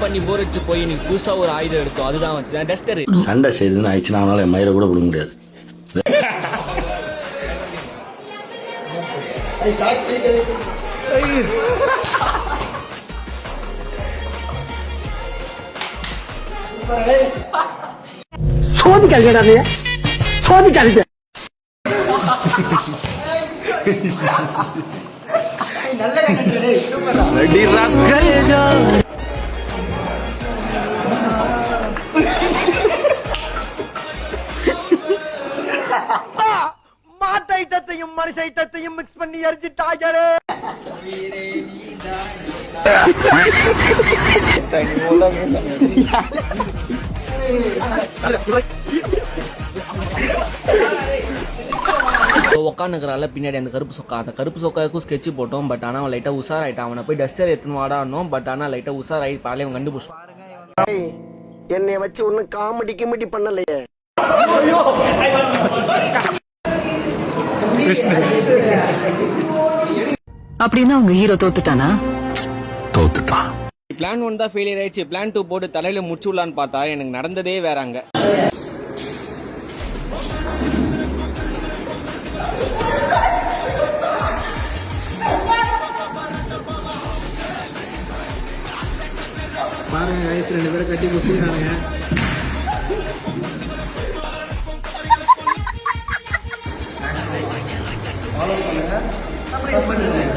பண்ணி போர் அடிச்சு போய் நீ புதுசா ஒரு ஆயுதம் எடுத்தோம், அதுதான் வந்து டஸ்டர். சண்டை செய்யுதுன்னு ஆயிடுச்சுன்னா அவனால என் மயிரை கூட விட முடியாது. சோதிக்காதீங்க, சோதிக்காதீங்க. மாட்டு ஐட்டத்தையும் மனுஷ ஐட்டத்தையும் மிக்ஸ் பண்ணி எரிஞ்சிட்டாங்களே. உட்காந்துக்கிறால பின்னாடி அந்த கருப்பு சொக்காவுக்கும் ஸ்கெட்ச் போட்டோம். பட் ஆனால் அவன் லைட்டாக உஷாராயிட்டான். அவனை போய் டஸ்டர் எடுத்துன்னு வாடானோம். பட் ஆனால் லைட்டாக உஷாராயி பாலே அவன் கண்டுபிடிச்சான். என்னை வச்சு ஒன்னும் காமெடி பண்ணலையே. அப்படின்னா அவங்க ஹீரோ தோத்துட்டானா? தோத்துட்டான். பிளான் 1 தான் ஃபெயிலியர் ஆயிடுச்சு. பிளான் 2 போட்டு தலையில முடிச்சு விடலான்னு பார்த்தா எனக்கு நடந்ததே வேறாங்க. பாருங்க வயசு 2 பேரை கட்டி கொடுத்துருக்கானுங்க. ஃபாலோ பண்ணுங்க.